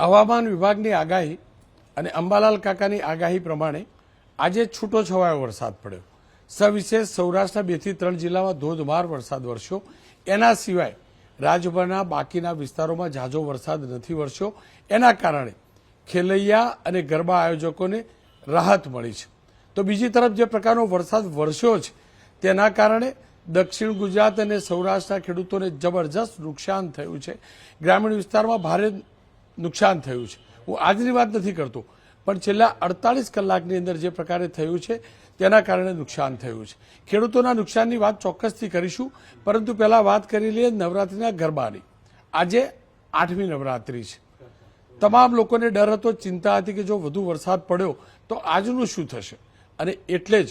હવામાન વિભાગની આગાહી અને અંબાલાલ કાકાની આગાહી પ્રમાણે આજે છૂટો છવાયો વરસાદ પડ્યો. સવિશેષ સૌરાષ્ટ્રના 2 થી 3 જિલ્લામાં ધોધમાર વરસાદ વરસ્યો. એના સિવાય રાજ્યભરના બાકીના વિસ્તારોમાં ઝાઝો વરસાદ નથી વરસ્યો. એના કારણે ખેલૈયા અને ગરબા આયોજકોને રાહત મળી છે. તો બીજી તરફ જે પ્રકારનો વરસાદ વરસ્યો છે તેના કારણે દક્ષિણ ગુજરાત અને સૌરાષ્ટ્રના ખેડૂતોને જબરજસ્ત નુકસાન થયું છે. ગ્રામીણ વિસ્તારમાં ભારે નુકસાન થયું છે. હું આજની વાત નથી કરતો, પણ છેલ્લા 48 કલાકની અંદર જે પ્રકારે થયું છે તેના કારણે નુકસાન થયું છે. ખેડૂતોના નુકસાનની વાત ચોક્કસથી કરીશું, પરંતુ પહેલા વાત કરી લઈએ નવરાત્રિના ગરબાની. આજે 8મી નવરાત્રિ છે. તમામ લોકોને ડર હતો, ચિંતા હતી કે જો વધુ વરસાદ પડ્યો તો આજનું શું થશે. અને એટલે જ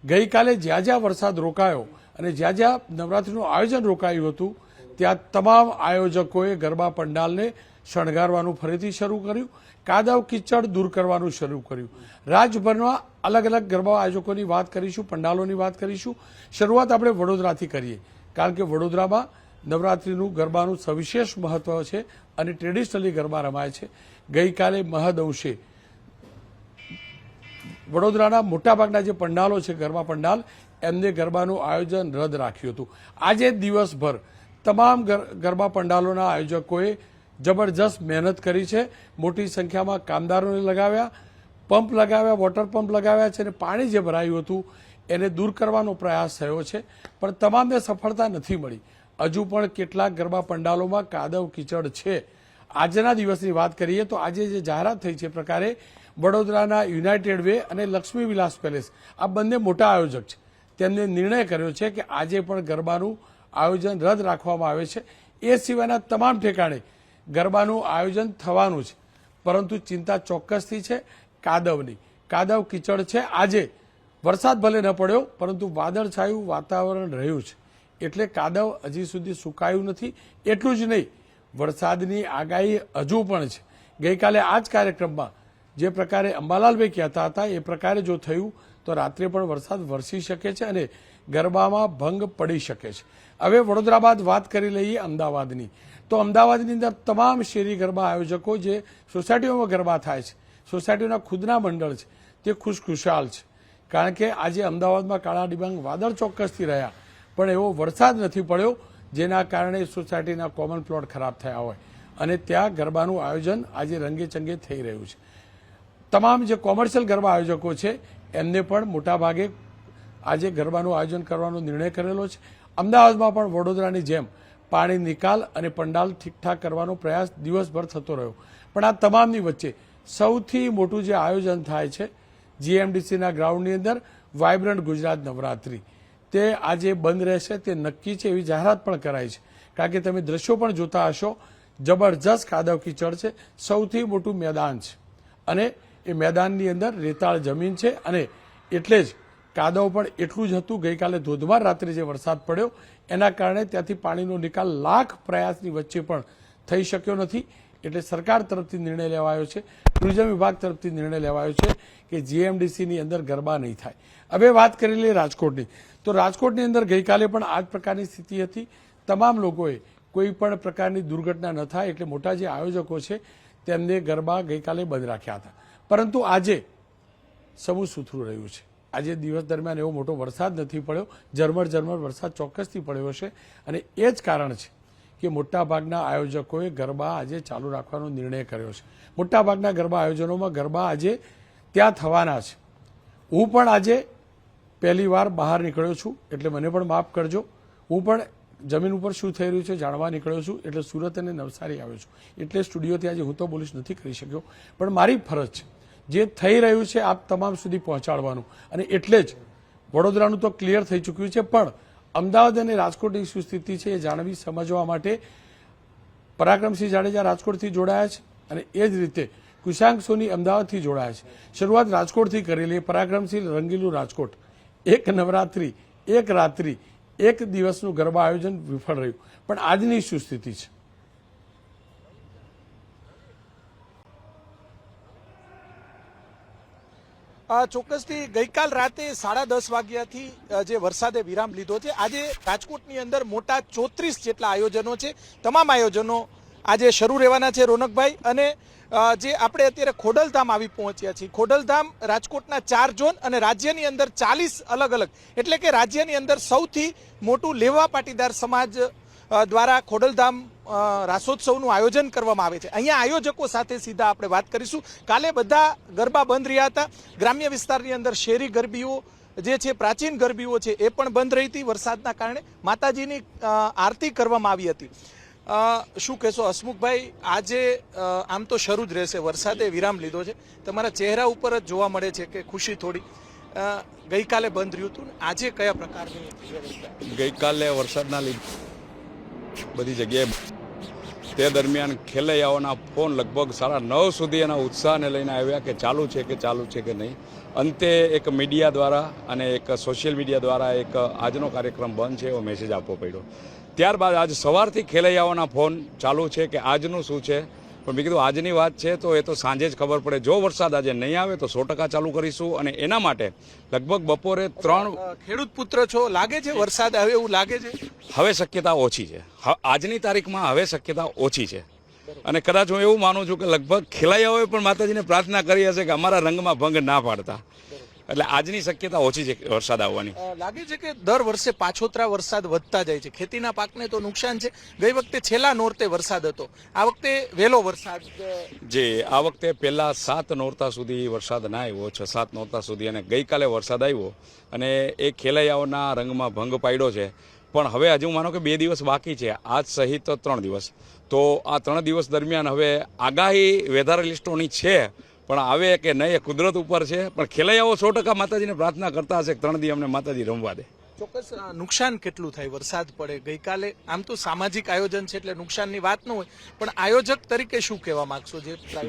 ગઈકાલે જ્યાં જ્યાં વરસાદ રોકાયો અને જ્યાં જ્યાં નવરાત્રિનું આયોજન રોકાયું હતું ત્યાં તમામ આયોજકોએ ગરબા પંડાલને શણગારવાનું ફરીથી શરૂ કર્યું. કાદવ કીચડ દૂર કરવાનું શરૂ કર્યું. રાજ્યભરમાં અલગ અલગ ગરબા આયોજકોની વાત કરીશું, પંડાલોની વાત કરીશું. શરૂઆત આપણે વડોદરાથી કરીએ, કારણ કે વડોદરામાં નવરાત્રિનું ગરબાનું સવિશેષ મહત્વ છે અને ટ્રેડિશનલી ગરબા રમાય છે. ગઈકાલે મહદઅંશે વડોદરાના મોટાભાગના જે પંડાલો છે, ગરબા પંડાલ, એમને ગરબાનું આયોજન રદ રાખ્યું હતું. આજે દિવસભર તમામ ગરબા પંડાલોના આયોજકોએ જબરજસ્ત મહેનત કરી છે. મોટી સંખ્યામાં કામદારોને લગાવ્યા, પંપ લગાવ્યા, વોટર પંપ લગાવ્યા છે અને પાણી જે ભરાયું હતું એને દૂર કરવાનો પ્રયાસ થયો છે, પણ તમામને સફળતા નથી મળી. હજુ પણ કેટલાક ગરબા પંડાલોમાં કાદવ કીચડ છે. આજના દિવસની વાત કરીએ તો આજે જે જાહેરાત થઈ છે પ્રકારે વડોદરાના યુનાઇટેડ વે અને લક્ષ્મી વિલાસ પેલેસ, આ બંને મોટા આયોજક છે, તેમને નિર્ણય કર્યો છે કે આજે પણ ગરબાનું આયોજન રદ રાખવામાં આવે છે. એ સિવાયના તમામ ઠેકાણે ગરબાનું આયોજન થવાનું છે, પરંતુ ચિંતા ચોક્કસથી છે કાદવની. કાદવ કીચડ છે. આજે વરસાદ ભલે ન પડ્યો, પરંતુ વાદળછાયું વાતાવરણ રહ્યું છે, એટલે કાદવ હજી સુધી સુકાયું નથી. એટલું જ નહીં, વરસાદની આગાહી હજુ પણ છે. ગઈકાલે આ જ કાર્યક્રમમાં જે પ્રકારે અંબાલાલભાઈ કહેતા હતા એ પ્રકારે જો થયું તો રાત્રે પણ વરસાદ વરસી શકે છે અને ગરબામાં ભંગ પડી શકે છે. હવે વડોદરા બાદ વાત કરી લઈએ અમદાવાદની. તો અમદાવાદની અંદર તમામ શેરી ગરબા આયોજકો જે સોસાયટીઓમાં ગરબા થાય છે, સોસાયટીઓના ખુદના મંડળ છે, તે ખુશખુશાલ છે, કારણ કે આજે અમદાવાદમાં કાળા ડિબાંગ વાદળ ચોક્કસથી રહ્યા, પણ એવો વરસાદ નથી પડ્યો જેના કારણે સોસાયટીના કોમન પ્લોટ ખરાબ થયા હોય અને ત્યાં ગરબાનું આયોજન આજે રંગેચંગે થઈ રહ્યું છે. તમામ જે કોમર્શિયલ ગરબા આયોજકો છે એમને પણ મોટાભાગે આજે ગરબાનું આયોજન કરવાનો નિર્ણય કરેલો છે. અમદાવાદમાં પણ વડોદરાની જેમ પાણી નિકાલ અને પંડાલ ઠીકઠાક કરવાનો પ્રયાસ દિવસભર થતો રહ્યો, પણ આ તમામની વચ્ચે સૌથી મોટું જે આયોજન થાય છે જીએમડીસીના ગ્રાઉન્ડની અંદર વાઇબ્રન્ટ ગુજરાત નવરાત્રિ, તે આજે બંધ રહેશે તે નક્કી છે. એવી જાહેરાત પણ કરાઈ છે, કારણ કે તમે દ્રશ્યો પણ જોતા હશો, જબરજસ્ત કાદવ કીચડ છે. સૌથી મોટું મેદાન છે અને એ મેદાનની અંદર રેતાળ જમીન છે અને એટલે જ કાદવ પણ એટલું જ હતું. ગઈકાલે ધોધમાર રાત્રે જે વરસાદ પડ્યો એના કારણે ત્યાંથી પાણીનો નિકાલ લાખ પ્રયાસની વચ્ચે પણ થઈ શક્યો નથી. એટલે સરકાર તરફથી નિર્ણય લેવાયો છે, ટુરિઝમ વિભાગ તરફથી નિર્ણય લેવાયો છે કે જીએમડીસીની અંદર ગરબા નહીં થાય. હવે વાત કરી લઈએ રાજકોટની. તો રાજકોટની અંદર ગઈકાલે પણ આ જ પ્રકારની સ્થિતિ હતી. તમામ લોકોએ કોઈ પણ પ્રકારની દુર્ઘટના ન થાય એટલે મોટા જે આયોજકો છે તેમને ગરબા ગઈકાલે બંધ રાખ્યા હતા. પરંતુ આજે સમૂહ સુથરું રહ્યું છે. આજે દિવસ દરમિયાન એવો મોટો વરસાદ નથી પડ્યો. ઝરમર વરસાદ ચોક્કસથી પડ્યો છે અને એ જ કારણ છે કે મોટાભાગના આયોજકોએ ગરબા આજે ચાલુ રાખવાનો નિર્ણય કર્યો છે. મોટાભાગના ગરબા આયોજનોમાં ગરબા આજે ત્યાં થવાના છે. હું પણ આજે પહેલી વાર બહાર નીકળ્યો છું, એટલે મને પણ માફ કરજો. હું પણ જમીન ઉપર શું થઈ રહ્યું છે જાણવા નીકળ્યો છું, એટલે સુરત અને નવસારી આવ્યો છું. એટલે સ્ટુડિયોથી આજે હું તો પોલીસ નથી કરી શક્યો, પણ મારી ફરજ છે જે થઈ રહ્યું છે આપ તમામ સુધી પહોંચાડવાનું. અને એટલે જ વડોદરાનું તો ક્લિયર થઈ ચૂક્યું છે, પણ અમદાવાદ અને રાજકોટની શું સ્થિતિ છે એ જાણવી સમજવા માટે પરાક્રમસિંહ જાડેજા રાજકોટથી જોડાયા છે અને એ જ રીતે કુશાંક સોની અમદાવાદથી જોડાયા છે. શરૂઆત રાજકોટથી કરેલી. પરાક્રમસિંહ રંગીલું રાજકોટ. એક નવરાત્રિ, એક રાત્રિ, એક દિવસનું ગરબા આયોજન વિફળ રહ્યું, પણ આજની શું સ્થિતિ છે? ચોક્કસથી ગઈકાલ રાતે 10:30 વાગ્યાથી જે વરસાદે વિરામ લીધો છે. આજે રાજકોટની અંદર મોટા 34 જેટલા આયોજનો છે. તમામ આયોજનો આજે શરૂ રહેવાના છે રોનકભાઈ. અને જે આપણે અત્યારે ખોડલધામ આવી પહોંચ્યા છીએ, ખોડલધામ રાજકોટના 4 ઝોન અને રાજ્યની અંદર 40 અલગ અલગ, એટલે કે રાજ્યની અંદર સૌથી મોટું લેવા પાટીદાર સમાજ દ્વારા ખોડલધામ રાસોત્સવનું આયોજન કરવામાં આવે છે. અહીંયા આયોજકો સાથે સીધા આપણે વાત કરીશું. કાલે બધા ગરબા બંધ રહ્યા હતા. ગ્રામ્ય વિસ્તારની અંદર શેરી ગરબીઓ જે છે, પ્રાચીન ગરબીઓ છે, એ પણ બંધ રહી હતી. વરસાદના કારણે માતાજીની આરતી કરવામાં આવી હતી. શું કહેશો હસમુખભાઈ, આજે આમ તો શરૂ જ રહેશે, વરસાદે વિરામ લીધો છે, તમારા ચહેરા ઉપર જ જોવા મળે છે કે ખુશી થોડી. ગઈકાલે બંધ રહ્યું હતું, આજે કયા પ્રકારની વ્યવસ્થા? ગઈકાલે વરસાદના લીધે બધી જગ્યાએ, તે દરમિયાન ખેલૈયાઓના ફોન લગભગ 9:30 સુધી એના ઉત્સાહને લઈને આવ્યા કે ચાલુ છે કે નહીં. અંતે એક મીડિયા દ્વારા અને એક સોશિયલ મીડિયા દ્વારા એક આજનો કાર્યક્રમ બંધ છે એવો મેસેજ આપવો પડ્યો. ત્યારબાદ આજ સવારથી ખેલૈયાઓના ફોન ચાલુ છે કે આજનું શું છે, પણ મેં કીધું આજની વાત છે તો એ તો સાંજે જ ખબર પડે. જો વરસાદ આજે નહીં આવે તો 100% ચાલુ કરીશું. અને એના માટે લગભગ બપોરે 3 ખેડૂત પુત્ર છો, લાગે છે વરસાદ આવે એવું લાગે છે? હવે શક્યતા ઓછી છે. આજની તારીખમાં હવે શક્યતા ઓછી છે. અને કદાચ હું એવું માનું છું કે લગભગ ખેલૈયાઓએ પણ માતાજીને પ્રાર્થના કરી હશે કે અમારા રંગમાં ભંગ ના પાડતા. એટલે આજની શક્યતા ઓછી છે વરસાદ આવવાની. લાગે છે કે દર વર્ષે પાછોતરા વરસાદ વધતા જાય છે. ખેતીના પાકને તો નુકસાન છે. ગઈ વખતે છેલ્લા નોરતે વરસાદ હતો, આ વખતે વહેલો વરસાદ. જે આ વખતે પહેલા 7 નોરતા સુધી વરસાદ ના આવ્યો, 6-7 નોરતા સુધી, અને ગઈકાલે વરસાદ આવ્યો અને એ ખેલૈયાઓના રંગમાં ભંગ પાડ્યો છે. પણ હવે હજુ માનો કે 2 દિવસ બાકી છે, આજ સહિત 3 દિવસ. તો આ 3 દિવસ દરમિયાન હવે આગાહી વેધર લિસ્ટોની છે, પણ આવે કે નહીં એ કુદરત ઉપર છે. પણ ખેલૈયાઓ 100% માતાજીને પ્રાર્થના કરતા હશે કે 3 દી અમને માતાજી રમવા દે. ચોક્કસ. નુકસાન કેટલું થાય વરસાદ પડે? ગઈકાલે આમ તો સામાજિક આયોજન છે એટલે નુકસાનની વાત ન હોય, પણ આયોજક તરીકે શું કહેવા માંગશો?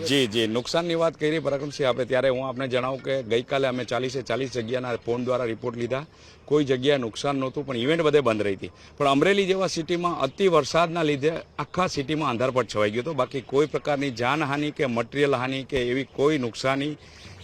જી નુકસાનની વાત કરી પરાક્રમસિંહ આપણે, ત્યારે હું આપને જણાવું કે ગઈકાલે અમે 40 જગ્યાના ફોન દ્વારા રિપોર્ટ લીધા. કોઈ જગ્યાએ નુકસાન નહોતું, પણ ઇવેન્ટ બધે બંધ રહી હતી. પણ અમરેલી જેવા સિટીમાં અતિ વરસાદના લીધે આખા સિટીમાં અંધારપટ છવાઈ ગયો હતો. બાકી કોઈ પ્રકારની જાનહાનિ કે મટીરિયલ હાનિ કે એવી કોઈ નુકસાની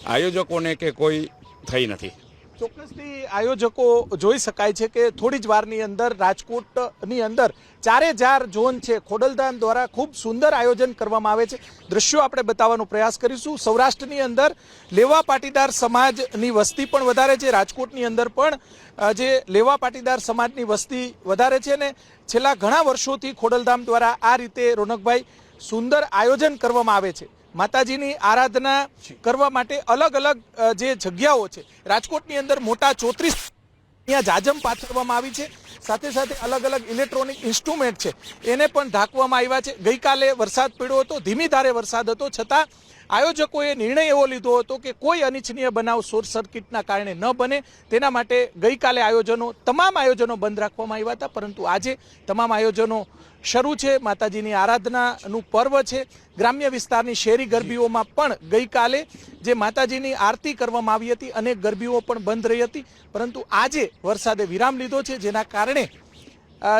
આયોજકોને કે કોઈ થઈ નથી. ચોક્કસથી આયોજકો જોઈ શકાય છે કે થોડી જ વારની અંદર રાજકોટની અંદર 4 ઝોન છે, ખોડલધામ દ્વારા ખૂબ સુંદર આયોજન કરવામાં આવે છે. દ્રશ્યો આપણે બતાવવાનો પ્રયાસ કરીશું. સૌરાષ્ટ્રની અંદર લેવા પાટીદાર સમાજની વસ્તી પણ વધારે છે. રાજકોટની અંદર પણ જે લેવા પાટીદાર સમાજની વસ્તી વધારે છે અને છેલ્લા ઘણા વર્ષોથી ખોડલધામ દ્વારા આ રીતે રોનકભાઈ સુંદર આયોજન કરવામાં આવે છે. માતાજીની આરાધના કરવા માટે અલગ અલગ જે જગ્યાઓ છે, રાજકોટની અંદર મોટા 34 અહીંયા જાજમ પાથરવામાં આવી છે. સાથે સાથે અલગ અલગ ઇલેક્ટ્રોનિક ઇન્સ્ટ્રુમેન્ટ છે એને પણ ઢાંકવામાં આવ્યા છે. ગઈકાલે વરસાદ પડ્યો હતો, ધીમી ધારે વરસાદ હતો, છતાં આયોજકોએ નિર્ણય એવો લીધો હતો કે કોઈ અનિચ્છનીય બનાવ શોર્ટ સર્કિટના કારણે ન બને, તેના માટે ગઈકાલે તમામ આયોજનો બંધ રાખવામાં આવ્યા હતા. પરંતુ આજે તમામ આયોજનો શરૂ છે. માતાજીની આરાધનાનું પર્વ છે. ગ્રામ્ય વિસ્તારની શેરી ગરબીઓમાં પણ ગઈકાલે જે માતાજીની આરતી કરવામાં આવી હતી, અનેક ગરબીઓ પણ બંધ રહી હતી. પરંતુ આજે વરસાદે વિરામ લીધો છે, જેના કારણે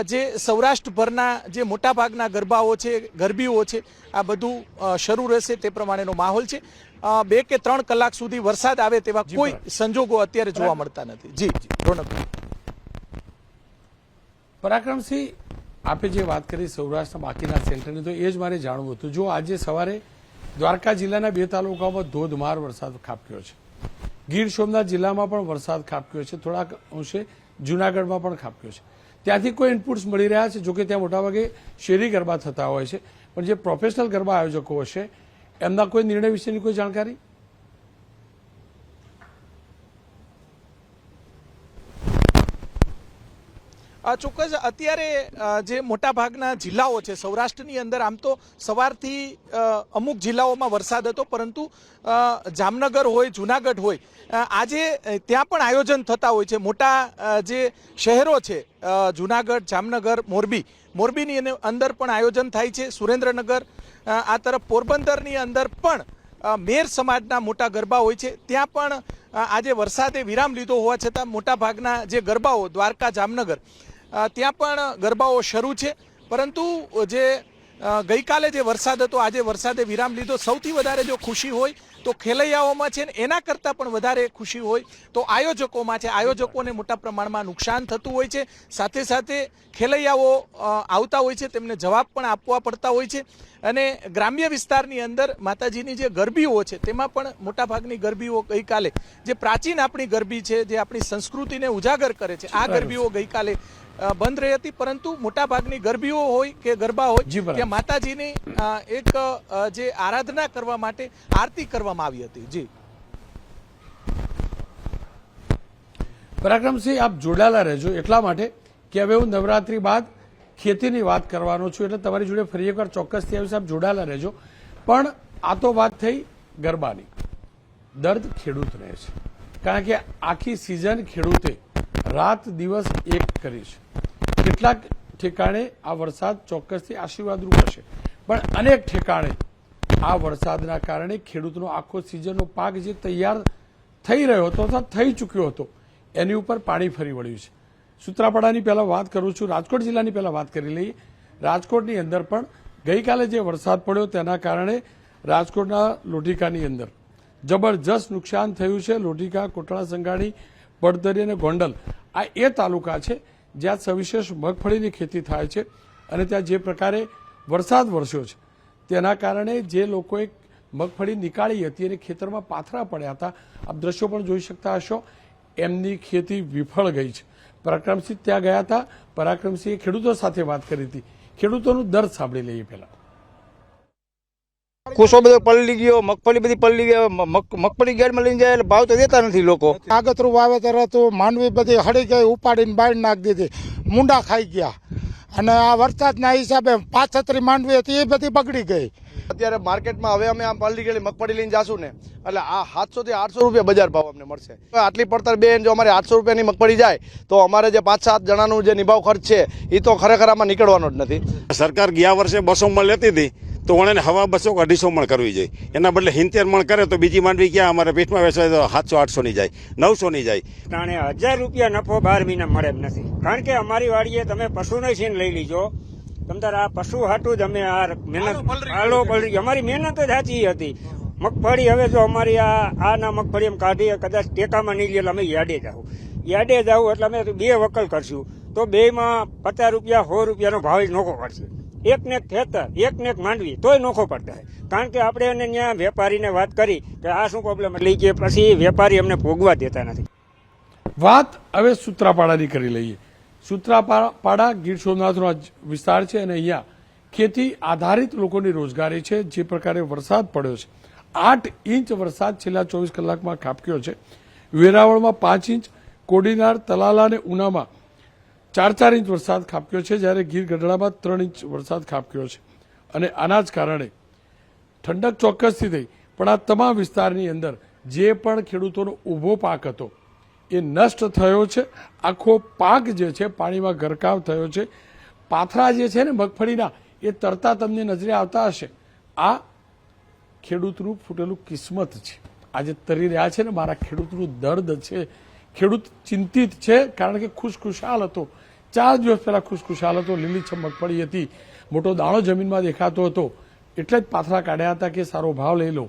જે સૌરાષ્ટ્રભરના જે મોટાભાગના ગરબાઓ છે, ગરબીઓ છે, આ બધું શરૂ રહેશે તે પ્રમાણેનો માહોલ છે. 2 કે 3 કલાક સુધી વરસાદ આવે તેવા કોઈ સંજોગો અત્યારે જોવા મળતા નથી. જી રોનકભાઈ. પરાક્રમસિંહ, આપે જે વાત કરી સૌરાષ્ટ્રના બાકીના સેન્ટરની, તો એ જ મારે જાણવું હતું. જો આજે સવારે દ્વારકા જિલ્લાના 2 તાલુકાઓમાં ધોધમાર વરસાદ ખાબક્યો છે, ગીર સોમનાથ જિલ્લામાં પણ વરસાદ ખાબક્યો છે, થોડાક અંશે જૂનાગઢમાં પણ ખાબક્યો છે. ત્યાંથી કોઈ ઇનપુટ્સ મળી રહ્યા છે? જોકે ત્યાં મોટાભાગે શેરી ગરબા થતા હોય છે, પણ જે પ્રોફેશનલ ગરબા આયોજકો હશે એમના કોઈ નિર્ણય વિશેની કોઈ જાણકારી? ચોક્કસ. અત્યારે જે મોટાભાગના જિલ્લાઓ છે સૌરાષ્ટ્રની અંદર, આમ તો સવારથી અમુક જિલ્લાઓમાં વરસાદ હતો, પરંતુ જામનગર હોય, જૂનાગઢ હોય, આજે ત્યાં પણ આયોજન થતા હોય છે. મોટા જે શહેરો છે, જૂનાગઢ, જામનગર, મોરબીની અંદર પણ આયોજન થાય છે. સુરેન્દ્રનગર, આ તરફ પોરબંદરની અંદર પણ મેર સમાજના મોટા ગરબા હોય છે. ત્યાં પણ આજે વરસાદે વિરામ લીધો હોવા છતાં મોટાભાગના જે ગરબાઓ દ્વારકા, જામનગર, ત્યાં પણ ગરબાઓ શરૂ છે. પરંતુ જે ગઈકાલે જે વરસાદ હતો, આજે વરસાદે વિરામ લીધો. સૌથી વધારે જો ખુશી હોય તો ખેલૈયાઓમાં છે ને એના કરતાં પણ વધારે ખુશી હોય તો આયોજકોમાં છે. આયોજકોને મોટા પ્રમાણમાં નુકસાન થતું હોય છે. સાથે સાથે ખેલૈયાઓ આવતા હોય છે, તેમને જવાબ પણ આપવા પડતા હોય છે. અને ગ્રામ્ય વિસ્તારની અંદર માતાજીની જે ગરબીઓ છે તેમાં પણ મોટાભાગની ગરબીઓ ગઈકાલે જે પ્રાચીન આપણી ગરબી છે, જે આપણી સંસ્કૃતિને ઉજાગર કરે છે, આ ગરબીઓ ગઈકાલે બંધ રહી હતી. પરંતુ મોટાભાગની ગરબીઓ હોય કે ગરબા હોય કે માતાજીની એક જે આરાધના કરવા માટે આરતી કરવામાં આવી હતી. જી પરાક્રમસિંહ, આપ જોડાયેલા રહેજો એટલા માટે કે હવે હું નવરાત્રી બાદ ખેતીની વાત કરવાનો છું, એટલે તમારી જોડે ફરી એકવાર ચોક્કસથી આવીશ. આપ જોડાયેલા રહેજો. પણ આ તો વાત થઈ ગરબાની. દર્દ ખેડૂતને છે, કારણ કે આખી સિઝન ખેડૂતે રાત દિવસ એક કરી છે. કેટલાક ઠેકાણે આ વરસાદ ચોક્કસથી આશીર્વાદરૂપ હશે, પણ અનેક ઠેકાણે આ વરસાદના કારણે ખેડૂતનો આખો સિઝનનો પાક જે તૈયાર થઈ રહ્યો હતો અથવા થઈ ચૂક્યો હતો એની ઉપર પાણી ફરી વળ્યું છે. સૂત્રાપાડાની પહેલા વાત કરું છું, રાજકોટ જિલ્લાની પહેલા વાત કરી લઈએ. રાજકોટની અંદર પણ ગઈકાલે જે વરસાદ પડ્યો તેના કારણે રાજકોટના લોઢિકાની અંદર જબરજસ્ત નુકસાન થયું છે. લોઢિકા, કોટડા, સંઘાણી, પડદરી અને ગોંડલ આ એ તાલુકા છે જ્યાં સવિશેષ મગફળીની ખેતી થાય છે. અને ત્યાં જે પ્રકારે વરસાદ વરસ્યો છે તેના કારણે જે લોકોએ મગફળી નીકાળી હતી અને ખેતરમાં પાથરા પડ્યા હતા, આપ દ્રશ્યો પણ જોઈ શકતા હશો, એમની ખેતી વિફળ ગઈ છે. પરાક્રમસિંહ ત્યાં ગયા હતા. પરાક્રમસિંહે ખેડૂતો સાથે વાત કરી હતી. ખેડૂતોનું દર્દ સાંભળી લઈએ. પહેલા કુસો બધો પલળી ગયો, મગફળી બધી પલળી ગયો, મગફળી ગેરમાં લઈને જાય એટલે ભાવ તો દેતા નથી લોકો. આગતરું વાવેતર હતું, માંડવી બધી હળી ગઈ, ઉપાડીને બહાર નાખી દીધી, મુંડા ખાઈ ગયા. અને આ વરસાદના હિસાબે 5-6 માંડવી હતી એ બધી બગડી ગઈ. અત્યારે માર્કેટમાં હવે અમે આમ પલળી ગયેલી મગફળી લઈને જાશું ને એટલે આ 700 થી 800 રૂપિયા બજાર ભાવ અમને મળશે. આટલી પડતર બેન જો અમારે 800 રૂપિયાની મગફળી જાય તો અમારે જે 5-7 જણાનું જે નિભાવ ખર્ચ છે એ તો ખરેખર આમાં નીકળવાનો જ નથી. સરકાર ગયા વર્ષે 200 મણ લેતી હતી તો ઓણે હવા 200 કે 250 મણ કરવી જોઈએ. એના બદલે 70 મણ કરે તો બીજી માંડવી ક્યાં અમારે પેટમાં વેચાય તો 700-800 ની જાય, 900 ની જાય. તાણે 1000 રૂપિયા નફો 12 મહિના મળે એમ નથી. કારણ કે અમારી વાડીએ તમે પશુનો સીન લઈ લીજો, તમતાર આ પશુ હાટું જ અમે આ મહેનત અમારી મહેનત જ સાચી હતી. મગફળી હવે જો અમારી આના મગફળી એમ કાઢીએ કદાચ ટેકામાં નહીં લે અમે યાડે જાવ એટલે અમે 2 વકલ કરશું તો 2માં 50 રૂપિયા 100 રૂપિયાનો ભાવ જ નોખો પડશે. એકને એક ખેતર, એકને એક માંડવી તોય નોખો પડતા હોય. કારણ કે આપણે એને ત્યાં વેપારીને વાત કરી કે આ શું પ્રોબ્લેમ એટલે કે પછી વેપારી અમને ભોગવા દેતા નથી. વાત હવે સૂત્રાપાડાની કરી લઈએ. સૂત્રાપાડા ગીર સોમનાથનો વિસ્તાર છે અને અહીંયા ખેતી આધારિત લોકોની રોજગારી છે. જે પ્રકારે વરસાદ પડ્યો છે, 8 ઇંચ વરસાદ છેલ્લા 24 કલાકમાં ખાબક્યો છે. વેરાવળમાં 5 ઇંચ, કોડીનાર, તલાલા અને ઉનામાં 4-4 ઇંચ વરસાદ ખાબક્યો છે, જ્યારે ગીર ગઢડામાં 3 ઇંચ વરસાદ ખાબક્યો છે. અને આના જ કારણે ઠંડક ચોક્કસથી થઈ, પણ આ તમામ વિસ્તારની અંદર જે પણ ખેડૂતોનો ઊભો પાક હતો એ નષ્ટ થયો છે. આખો પાક જે છે પાણીમાં ગરકાવ થયો છે. પાથરા જે છે ને મગફળીના એ તરતા તમને નજરે આવતા હશે. આ ખેડૂતનું ફૂટેલું કિસ્મત છે. આજે તરી રહ્યા છે ને મારા ખેડૂતનું દર્દ છે. ખેડૂત ચિંતિત છે, કારણ કે ખુશખુશાલ હતો. 4 દિવસ પહેલા ખુશખુશાલ હતો, લીલીછમ મગફળી હતી, મોટો દાણો જમીનમાં દેખાતો હતો, એટલે જ પાથરા કાઢ્યા હતા કે સારો ભાવ લઈ લો.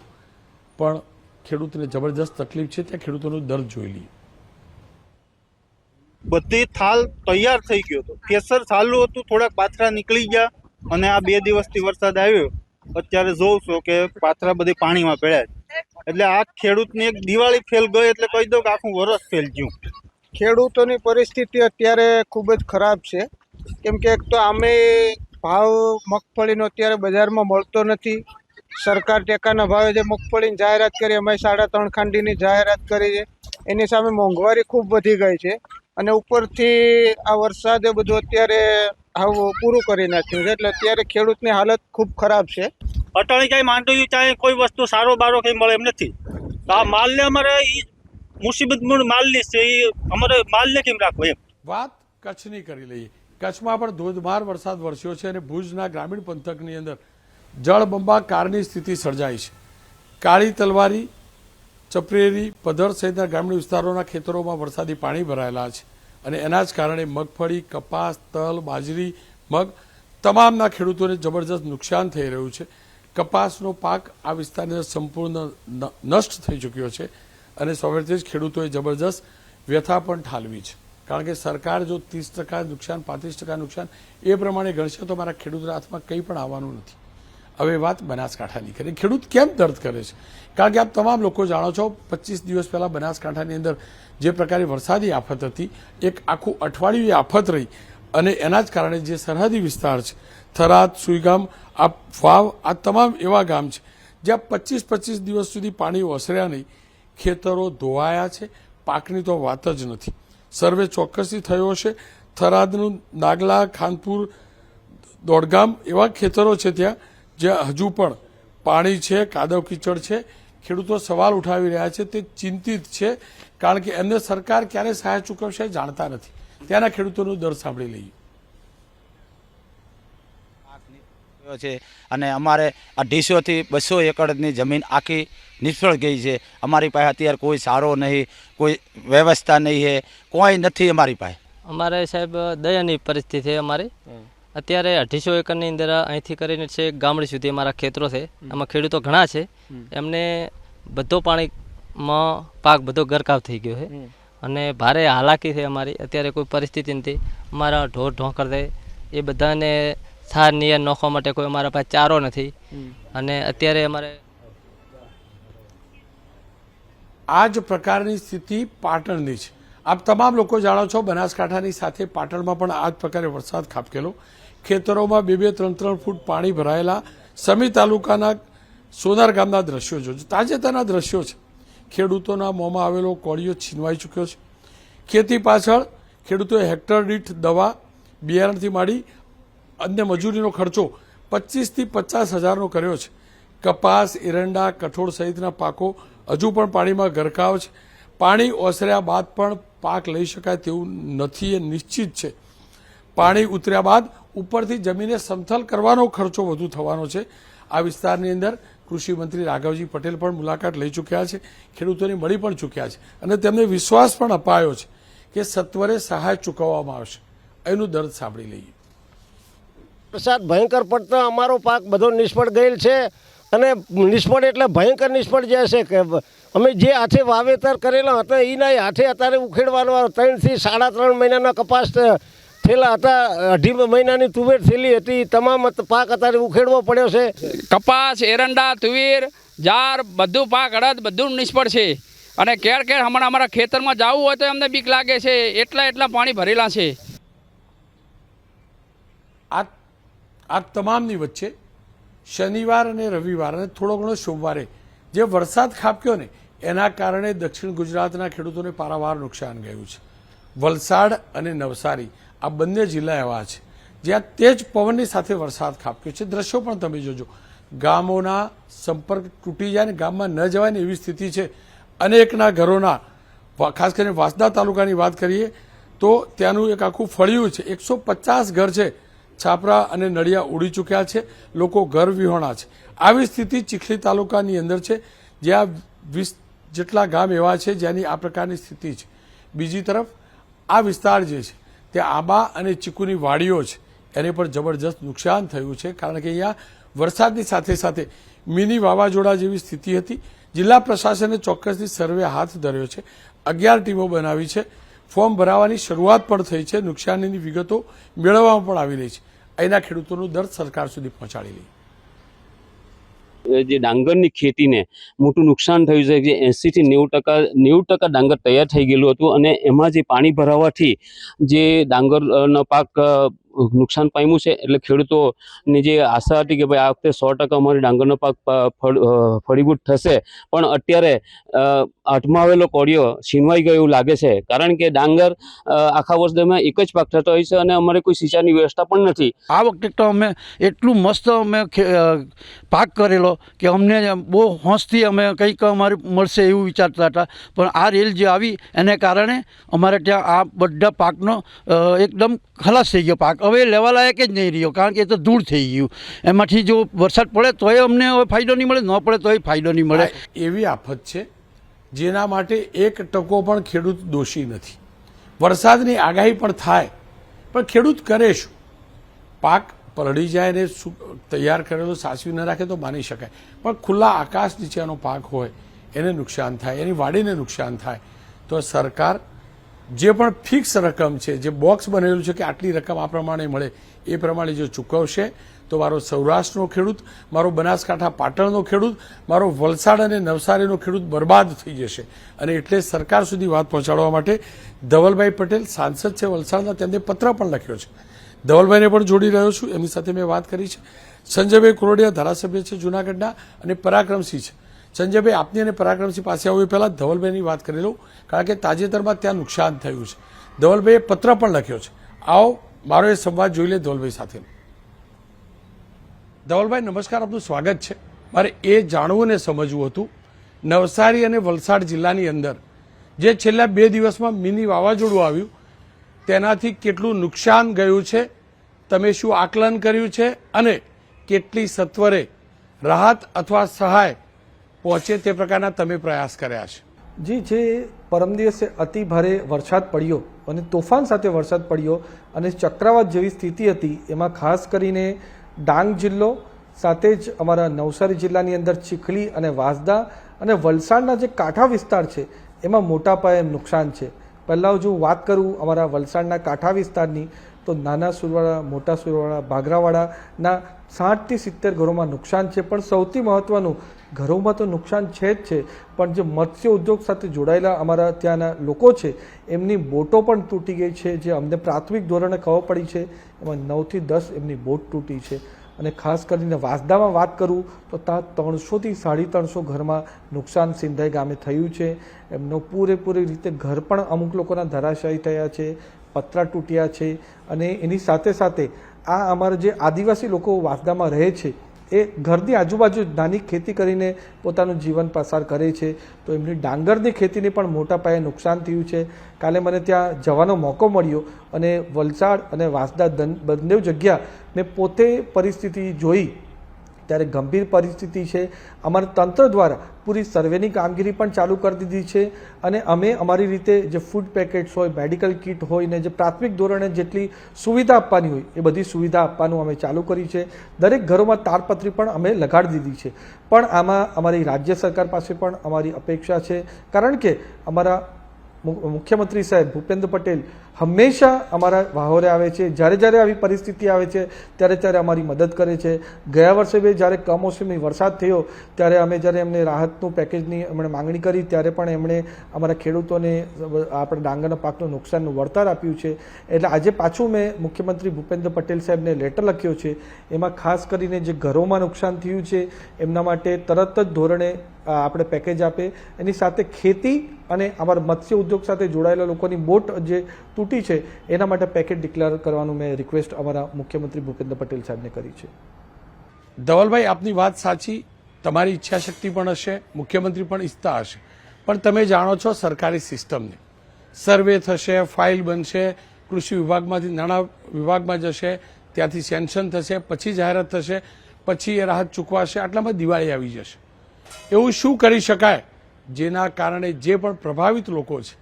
પણ ખેડૂતને જબરજસ્ત તકલીફ છે. ત્યાં ખેડૂતોનું દર્દ જોઈ લઈએ. બધી થાલ તૈયાર થઈ ગયો હતો, કેસર ચાલુ હતું, થોડાક પાથરા નીકળી ગયા અને આ 2 દિવસથી વરસાદ આવ્યો. અત્યારે જોઉં છો કે પાથરા બધી પાણીમાં પડ્યા છે. એટલે આ ખેડૂતની એક દિવાળી ફેલ ગઈ એટલે કહી દઉં કે આખું વરસ ફેલ ગયું. ખેડૂતોની પરિસ્થિતિ અત્યારે ખૂબ જ ખરાબ છે, કેમ કે એક તો આમે ભાવ મગફળીનો અત્યારે બજારમાં મળતો નથી. સરકાર ટેકાના ભાવે જે મગફળીની જાહેરાત કરી, અમે 3.5 ખાંડીની જાહેરાત કરી છે, એની સામે મોંઘવારી ખૂબ વધી ગઈ છે. અને ઉપરથી આ વરસાદે બધું અત્યારે આવું પૂરું કરી નાખ્યું છે, એટલે અત્યારે ખેડૂતની હાલત ખૂબ ખરાબ છે. અટાણી કઈ માંડવી ચાહે કોઈ વસ્તુ સારો બારો કઈ મળે એમ નથી. આ માલને અમારે મુસીબત માલની છે, અમારે માલને કેમ રાખવો એમ. વાત કચ્છની કરી લઈએ. કચ્છમાં પણ ધોધમાર વરસાદ વરસ્યો છે અને ભુજના ગ્રામીણ પંથકની અંદર જળબંબાકારની સ્થિતિ સર્જાઈ છે. કાળી તલવારી, ચપરેરી, પધર સહિતના ગ્રામીણ વિસ્તારોના ખેતરોમાં વરસાદી પાણી ભરાયેલા છે અને એના જ કારણે મગફળી, કપાસ, તલ, બાજરી, મગ તમામના ખેડૂતોને જબરજસ્ત નુકસાન થઈ રહ્યું છે. કપાસનો પાક આ વિસ્તારની અંદર સંપૂર્ણ નષ્ટ થઈ ચૂક્યો છે અને સ્વાભાવિક જ ખેડૂતોએ જબરજસ્ત વ્યથા પણ ઠાલવી છે. કારણ કે સરકાર જો 30% નુકસાન 35% નુકસાન એ પ્રમાણે ગણશે તો મારા ખેડૂતના હાથમાં કંઈ પણ આવવાનું નથી. હવે વાત બનાસકાંઠાની કરી. ખેડૂત કેમ દર્દ કરે છે? કારણ કે આપ તમામ લોકો જાણો છો 25 દિવસ પહેલા બનાસકાંઠાની અંદર જે પ્રકારે વરસાદી આફત હતી, એક આખું અઠવાડિયું આફત રહી અને એના જ કારણે જે સરહદી વિસ્તાર છે થરાદ, સુઈગામ, આ વાવ, આ તમામ એવા ગામ છે જ્યાં 25 દિવસ સુધી પાણી ઓસર્યા નહીં, ખેતરો ધોવાયા છે, પાકની તો વાત જ નથી. સર્વે ચોક્કસથી થયો છે. થરાદનું નાગલા, ખાનપુર, દોડગામ એવા ખેતરો છે ત્યાં જ્યાં હજુ પણ પાણી છે, કાદવ કીચડ છે. ખેડૂતો સવાલ ઉઠાવી રહ્યા છે, તે ચિંતિત છે કારણ કે એમને સરકાર ક્યારે સહાય ચૂકવશે જાણતા નથી. ત્યાંના ખેડૂતોનું દર સાંભળી લઈએ. છે અને અમારે 250 થી 200 એકડની જમીન આખી નિષ્ફળ ગઈ છે. અમારી પાસે અત્યારે કોઈ સારો નહીં, કોઈ વ્યવસ્થા નહીં છે, કોઈ નથી અમારી પાસે. અમારે સાહેબ દયનીય પરિસ્થિતિ છે. અમારી અત્યારે 250 એકરની અંદર અહીંથી કરીને છે ગામડી સુધી અમારા ખેતરો છે. આમાં ખેડૂતો ઘણા છે, એમને બધો પાણીમાં પાક બધો ગરકાવ થઈ ગયો છે અને ભારે હાલાકી છે અમારી. અત્યારે કોઈ પરિસ્થિતિ નથી. અમારા ઢોર ઢોંકર છે એ બધાને સાર નિયર નાખવા માટે કોઈ અમારા પાસે ચારો નથી અને અત્યારે અમારે આ જ પ્રકારની સ્થિતિ પાટણની છે. આપ તમામ લોકો જાણો છો બનાસકાંઠાની સાથે પાટણમાં પણ આ જ પ્રકારે વરસાદ ખાબકેલો. ખેતરોમાં 2-3 ફૂટ પાણી ભરાયેલા સમી તાલુકાના સોનાર ગામના દ્રશ્યો જોજો. તાજેતરના દ્રશ્યો છે. ખેડૂતોના મોંમાં આવેલો કોળિયો છીનવાઈ ચૂક્યો છે. ખેતી પાછળ ખેડૂતોએ હેક્ટર દીઠ દવા, બિયારણથી માંડી અન્ય મજૂરીનો ખર્ચો 25 થી 50 હજારનો કર્યો છે. કપાસ, એરંડા, કઠોળ સહિતના પાકો હજુ પણ પાણીમાં ગરકાવ છે. પાણી ઓસર્યા બાદ પણ પાક લઈ શકાય તેવું નથી, એ નિશ્ચિત છે. પાણી ઉતર્યા બાદ ઉપરથી જમીને સમથલ કરવાનો ખર્ચો વધુ થવાનો છે. આ વિસ્તારની અંદર કૃષિ મંત્રી રાઘવજી પટેલ પણ મુલાકાત લઈ ચૂક્યા છે, ખેડૂતોને મળી પણ ચૂક્યા છે અને તેમને વિશ્વાસ પણ અપાયો છે કે સત્વરે સહાય ચૂકવવામાં આવશે. એનું દર્દ સાંભળી લઈએ. વરસાદ ભયંકર પડતા અમારો પાક બધો નિષ્ફળ ગયેલ છે અને નિષ્ફળ એટલે ભયંકર નિષ્ફળ જશે કે અમે જે હાથે વાવેતર કરેલા હતા એના હાથે અત્યારે ઉખેડવાનો 3 થી 3.5 મહિનાના કપાસ થયેલા હતા, 2.5 મહિનાની તુવેર થયેલી હતી, તમામ પાક અત્યારે ઉખેડવો પડ્યો છે. કપાસ, એરંડા, તુવેર, જાર બધું પાક અડદ બધું નિષ્ફળ છે અને કેર હમણાં અમારા ખેતરમાં જવું હોય તો અમને બીક લાગે છે, એટલા પાણી ભરેલા છે. આ તમામની વચ્ચે શનિવાર અને રવિવાર અને થોડો ઘણો સોમવારે જે વરસાદ ખાબક્યો ને એના કારણે દક્ષિણ ગુજરાતના ખેડૂતોને પારાવાર નુકસાન ગયું છે. વલસાડ અને નવસારી આ બંને જિલ્લા એવા છે જ્યાં તેજ પવનની સાથે વરસાદ ખાબક્યો છે. દ્રશ્યો પણ તમે જોજો. ગામોના સંપર્ક તૂટી જાય ને ગામમાં ન જવાય ને એવી સ્થિતિ છે. અનેકના ઘરોના, ખાસ કરીને વાંસદા તાલુકાની વાત કરીએ તો ત્યાંનું એક આખું ફળિયું છે. 150 ઘર છે, છાપરા અને નળિયા ઉડી ચૂક્યા છે. લોકો ઘર વિહોણા છે. આવી સ્થિતિ ચીખલી તાલુકાની અંદર છે જ્યાં 20 જેટલા ગામ એવા છે જ્યાંની આ પ્રકારની સ્થિતિ છે. બીજી તરફ આ વિસ્તાર જે છે ત્યાં આંબા અને ચીકુની વાડીઓ છે એને પણ જબરજસ્ત નુકસાન થયું છે કારણ કે અહીંયા વરસાદની સાથે સાથે મિની વાવાઝોડા જેવી સ્થિતિ હતી. જિલ્લા પ્રશાસને ચોક્કસથી સર્વે હાથ ધર્યો છે. 11 ટીમો બનાવી છે. ફોર્મ ભરાવાની શરૂઆત પણ થઈ છે. નુકસાનીની વિગતો મેળવવામાં પણ આવી રહી છે. અહીંના ખેડૂતોનું દર્દ સરકાર સુધી પહોંચાડી લઈ. જે ડાંગરની ખેતીને મોટું નુકસાન થયું છે. જે 80 થી 90% ડાંગર તૈયાર થઈ ગયેલું હતું અને એમાં જે પાણી ભરાવાથી જે ડાંગરનો પાક નુકસાન પામ્યું છે. એટલે ખેડૂતોની જે આશા હતી કે ભાઈ આ વખતે 100% અમારી ડાંગરનો પાક ફળીભૂત થશે, પણ અત્યારે હાથમાં આવેલો કોળિયો છીનવાઈ ગયો એવું લાગે છે. કારણ કે ડાંગર આખા વર્ષ દરમિયાન એક જ પાક થતો હોય છે અને અમારે કોઈ સિંચાઈની વ્યવસ્થા પણ નથી. આ વખતે તો અમે એટલું મસ્ત અમે પાક કરેલો કે અમને બહુ હોંશથી અમે કંઈક અમારે મળશે એવું વિચારતા હતા, પણ આ રેલ જે આવી એને કારણે અમારે ત્યાં આ બધા પાકનો એકદમ ખલાસ થઈ ગયો. પાક હવે લેવા લાયક જ નહીં રહ્યો કારણ કે એ તો દૂર થઈ ગયું. એમાંથી જો વરસાદ પડે તોય અમને હવે ફાયદો નહીં મળે, ન પડે તોય ફાયદો નહીં મળે. એવી આફત છે જેના માટે 1% પણ ખેડૂત દોષી નથી. વરસાદની આગાહી પણ થાય પણ ખેડૂત કરે શું? પાક પલળી જાય ને તૈયાર કરેલો સાચવી ન રાખે તો માની શકાય, પણ ખુલ્લા આકાશ નીચેનો પાક હોય એને નુકસાન થાય, એની વાડીને નુકસાન થાય, તો સરકાર જે પણ ફિક્સ રકમ છે, જે બોક્સ બનેલું છે કે આટલી રકમ આ પ્રમાણે મળે, એ પ્રમાણે જો ચૂકવશે તો મારો સૌરાષ્ટ્રનો ખેડૂત, મારો બનાસકાંઠા પાટણનો ખેડૂત, મારો વલસાડ અને નવસારીનો ખેડૂત બરબાદ થઈ જશે. અને એટલે સરકાર સુધી વાત પહોંચાડવા માટે ધવલભાઈ પટેલ સાંસદ છે વલસાડના, તેમને પત્ર પણ લખ્યો છે. ધવલભાઈને પણ જોડી રહ્યો છું, એમની સાથે મેં વાત કરી છે. સંજયભાઈ કુરોડિયા ધારાસભ્ય છે જૂનાગઢના અને પરાક્રમસિંહ છે. સંજયભાઈ, આપની અને પરાક્રમસિંહ પાસે આવું એ પહેલાં ધવલભાઈની વાત કરી લઉં, કારણ કે તાજેતરમાં ત્યાં નુકસાન થયું છે. ધવલભાઈએ પત્ર પણ લખ્યો છે. આવો મારો એ સંવાદ જોઈ લે ધવલભાઈ સાથેનો. ધવલભાઈ નમસ્કાર, આપનું સ્વાગત છે. મારે એ જાણવું ને સમજવું હતું, નવસારી અને વલસાડ જિલ્લાની અંદર જે છેલ્લા 2 દિવસમાં મિની વાવાઝોડું આવ્યું તેનાથી કેટલું નુકસાન ગયું છે, તમે શું આકલન કર્યું છે અને કેટલી સત્વરે રાહત અથવા સહાય પહોંચે તે પ્રકારના તમે પ્રયાસ કર્યા છે? જી, જે પરમ દિવસે અતિ ભારે વરસાદ પડ્યો અને તોફાન સાથે વરસાદ પડ્યો અને ચક્રવાત જેવી સ્થિતિ હતી, એમાં ખાસ કરીને ડાંગ જિલ્લો સાથે જ અમારા નવસારી જિલ્લાની અંદર ચીખલી અને વાંસદા અને વલસાડના જે કાંઠા વિસ્તાર છે એમાં મોટા પાયે નુકસાન છે. પહેલાં જો વાત કરું અમારા વલસાડના કાંઠા વિસ્તારની, તો નાના સુરવાડા, મોટા સુરવાડા, ભાગરાવાડાના 60 થી 70 ઘરોમાં નુકસાન છે. પણ સૌથી મહત્ત્વનું, ઘરોમાં તો નુકસાન છે જ છે, પણ જે મત્સ્ય ઉદ્યોગ સાથે જોડાયેલા અમારા ત્યાંના લોકો છે એમની બોટો પણ તૂટી ગઈ છે. જે અમને પ્રાથમિક ધોરણે ખબર પડી છે એમાં 9 થી 10 એમની બોટ તૂટી છે. અને ખાસ કરીને વાંસદામાં વાત કરું તો ત્યાં 300 થી 350 ઘરમાં નુકસાન સિંધાઈ ગામે થયું છે. એમનો પૂરેપૂરી રીતે ઘર પણ અમુક લોકોના ધરાશાયી થયા છે, પતરા તૂટ્યા છે. અને એની સાથે સાથે આ અમારા જે આદિવાસી લોકો વાંસદામાં રહે છે એ ઘરની આજુબાજુ નાની ખેતી કરીને પોતાનું જીવન પસાર કરે છે, તો એમની ડાંગરની ખેતીને પણ મોટા પાયે નુકસાન થયું છે. કાલે મને ત્યાં જવાનો મોકો મળ્યો અને વલસાડ અને વાંસદા બંને જગ્યા મેં પોતે પરિસ્થિતિ જોઈ, ત્યારે ગંભીર પરિસ્થિતિ છે. અમારા તંત્ર દ્વારા પૂરી સર્વેની કામગીરી પણ ચાલુ કરી દીધી છે અને અમે અમારી રીતે જે ફૂડ પેકેટ્સ હોય, મેડિકલ કિટ હોય ને જે પ્રાથમિક ધોરણે જેટલી સુવિધા આપવાની હોય એ બધી સુવિધા આપવાનું અમે ચાલુ કરી છે. દરેક ઘરોમાં તાડપત્રી પણ અમે લગાડી દીધી છે. પણ આમાં અમારી રાજ્ય સરકાર પાસે પણ અમારી અપેક્ષા છે, કારણ કે અમારા મુખ્યમંત્રી સાહેબ ભૂપેન્દ્ર પટેલ હંમેશા અમારા વાહોરે આવે છે. જ્યારે જ્યારે આવી પરિસ્થિતિ આવે છે ત્યારે ત્યારે અમારી મદદ કરે છે. ગયા વર્ષે જ્યારે કમોસમી વરસાદ થયો ત્યારે અમે જ્યારે એમને રાહતનું પેકેજની એમણે માંગણી કરી ત્યારે પણ એમણે અમારા ખેડૂતોને આપણે ડાંગરના પાકનું નુકસાનનું વળતર આપ્યું છે. એટલે આજે પાછું મેં મુખ્યમંત્રી ભૂપેન્દ્ર પટેલ સાહેબને લેટર લખ્યો છે. એમાં ખાસ કરીને જે ઘરોમાં નુકસાન થયું છે એમના માટે તરત જ ધોરણે આપણે પેકેજ આપે. એની સાથે ખેતી અને અમારા મત્સ્ય ઉદ્યોગ સાથે જોડાયેલા લોકોની બોટ જે તૂટી છે એના માટે પેકેજ ડિક્લેર કરવાનું મેં રિક્વેસ્ટ અમારા મુખ્યમંત્રી ભૂપેન્દ્ર પટેલ સાહેબને કરી છે. ધવલભાઈ, આપની વાત સાચી, તમારી ઈચ્છાશક્તિ પણ હશે, મુખ્યમંત્રી પણ ઈચ્છતા હશે, પણ તમે જાણો છો સરકારી સિસ્ટમને. સર્વે થશે, ફાઇલ બનશે, કૃષિ વિભાગમાંથી નાણાં વિભાગમાં જશે, ત્યાંથી સેન્શન થશે, પછી જાહેરાત થશે, પછી એ રાહત ચૂકવાશે, આટલામાં દિવાળી આવી જશે. એવું શું કરી શકાય જેના કારણે જે પણ પ્રભાવિત લોકો છે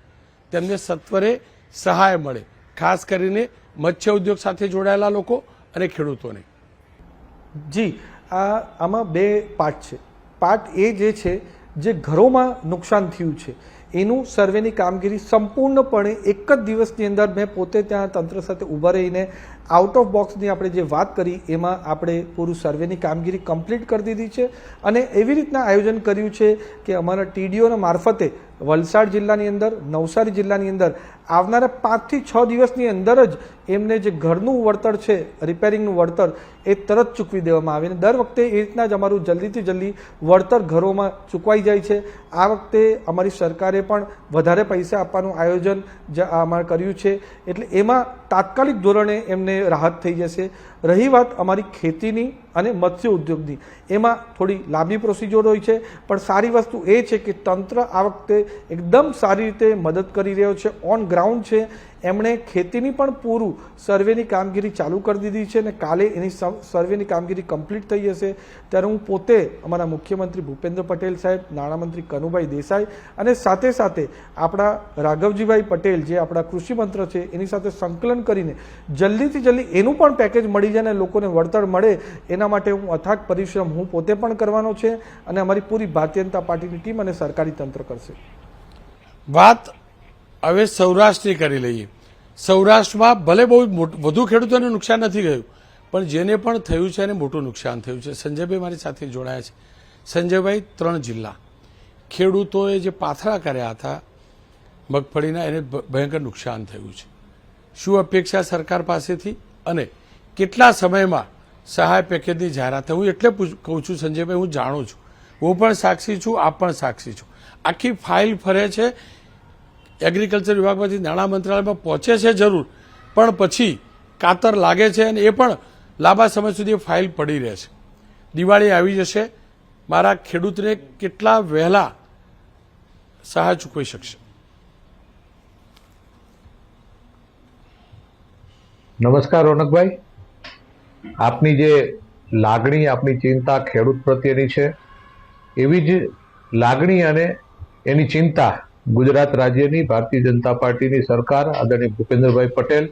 તેમને સત્વરે સહાય મળે, ખાસ કરીને મત્સ્ય ઉદ્યોગ સાથે જોડાયેલા લોકો અને ખેડૂતોને? જી, આમાં 2 પાર્ટ છે. પાર્ટ એ જે છે જે ઘરોમાં નુકસાન થયું છે એનું સર્વેની કામગીરી સંપૂર્ણપણે એક જ દિવસની અંદર મેં પોતે ત્યાં તંત્ર સાથે ઊભા રહીને આઉટ ઓફ બોક્સની આપણે જે વાત કરી એમાં આપણે પૂરું સર્વેની કામગીરી કમ્પ્લીટ કરી દીધી છે. અને એવી રીતના આયોજન કર્યું છે કે અમારા ટીડીઓના મારફતે વલસાડ જિલ્લાની અંદર, નવસારી જિલ્લાની અંદર આવનારા 5 થી 6 દિવસની અંદર જ એમને જે ઘરનું વળતર છે, રિપેરિંગનું વળતર, એ તરત ચૂકવી દેવામાં આવે. અને દર વખતે એ રીતના જ અમારું જલ્દીથી જલ્દી વળતર ઘરોમાં ચૂકવાઈ જાય છે. આ વખતે અમારી સરકારે પણ વધારે પૈસા આપવાનું આયોજન અમારે કર્યું છે, એટલે એમાં તાત્કાલિક ધોરણે એમને રાહત થઈ જશે. રહી વાત અમારી ખેતીની અને મત્સ્ય ઉદ્યોગની, એમાં થોડી લાંબી પ્રોસિજર હોય છે, પણ સારી વસ્તુ એ છે કે તંત્ર આ વખતે એકદમ સારી રીતે મદદ કરી રહ્યો છે, ઓન ગ્રાઉન્ડ છે. એમણે ખેતીની પણ પૂરું સર્વેની કામગીરી ચાલુ કરી દીધી છે અને કાલે એની સર્વેની કામગીરી કમ્પ્લીટ થઈ જશે. ત્યારે હું પોતે અમારા મુખ્યમંત્રી ભૂપેન્દ્ર પટેલ સાહેબ, નાણામંત્રી કનુભાઈ દેસાઈ અને સાથે સાથે આપણા રાઘવજીભાઈ પટેલ જે આપણા કૃષિ મંત્ર છે એની સાથે સંકલન કરીને જલ્દીથી જલ્દી એનું પણ પેકેજ મળી જાય અને લોકોને વળતર મળે એના માટે હું અથાગ પરિશ્રમ હું પોતે પણ કરવાનો છે અને અમારી પૂરી ભારતીય જનતા પાર્ટીની ટીમ અને સરકારી તંત્ર કરશે. વાત હવે સૌરાષ્ટ્રની કરી લઈએ. સૌરાષ્ટ્રમાં ભલે બહુ વધુ ખેડૂતોને નુકસાન નથી ગયું, પણ જેને પણ થયું છે એને મોટું નુકસાન થયું છે. સંજયભાઈ મારી સાથે જોડાયા છે. સંજયભાઈ, 3 જિલ્લા ખેડૂતોએ જે પાથરા કર્યા હતા મગફળીના, એને ભયંકર નુકસાન થયું છે. શું અપેક્ષા સરકાર પાસેથી અને કેટલા સમયમાં સહાય પેકેજની જાહેરાત? હું એટલે કહું છું સંજયભાઈ, હું જાણું છું, હું પણ સાક્ષી છું, આપ પણ સાક્ષી છું. આખી ફાઇલ ફરે છે, એગ્રીકલ્ચર વિભાગમાંથી નાણાં મંત્રાલયમાં પહોંચે છે જરૂર, પણ પછી કાતર લાગે છે અને એ પણ લાંબા સમય સુધી ફાઇલ પડી રહે છે. દિવાળી આવી જશે, મારા ખેડૂતને કેટલા વહેલા સહાય ચૂકવી શકશે? નમસ્કાર રોનકભાઈ, આપની જે લાગણી, આપની ચિંતા ખેડૂત પ્રત્યેની છે, એવી જ લાગણી અને એની ચિંતા ગુજરાત રાજ્યની ભારતીય જનતા પાર્ટીની સરકાર આદરણીય ભૂપેન્દ્રભાઈ પટેલ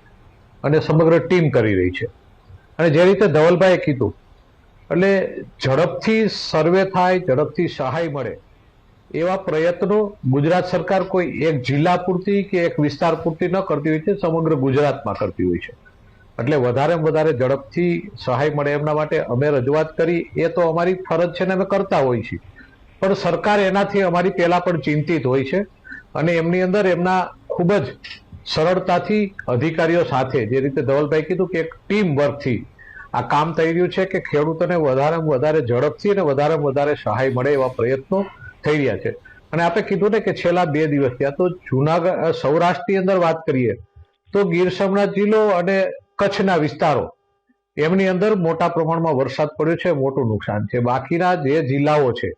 અને સમગ્ર ટીમ કરી રહી છે. અને જે રીતે ધવલભાઈએ કીધું, એટલે ઝડપથી સર્વે થાય, ઝડપથી સહાય મળે એવા પ્રયત્નો ગુજરાત સરકાર કોઈ એક જિલ્લા પૂરતી કે એક વિસ્તાર પૂરતી ન કરતી હોય છે, સમગ્ર ગુજરાતમાં કરતી હોય છે. એટલે વધારેમાં વધારે ઝડપથી સહાય મળે એમના માટે અમે રજૂઆત કરી, એ તો અમારી ફરજ છે ને અમે કરતા હોઈએ છીએ. પણ સરકાર એનાથી અમારી પહેલા પણ ચિંતિત હોય છે અને એમની અંદર એમના ખૂબ જ સરળતાથી અધિકારીઓ સાથે, જે રીતે ધવલભાઈ કીધું કે એક ટીમ વર્કથી આ કામ થઈ રહ્યું છે કે ખેડૂતોને વધારેમાં વધારે ઝડપથી અને વધારેમાં વધારે સહાય મળે એવા પ્રયત્નો થઈ રહ્યા છે. અને આપણે કીધું ને કે છેલ્લા 2 દિવસ થયા તો જૂનાગઢ, સૌરાષ્ટ્રની અંદર વાત કરીએ તો ગીર સોમનાથ જિલ્લો અને કચ્છના વિસ્તારો, એમની અંદર મોટા પ્રમાણમાં વરસાદ પડ્યો છે, મોટું નુકસાન છે. બાકીના જે જિલ્લાઓ છે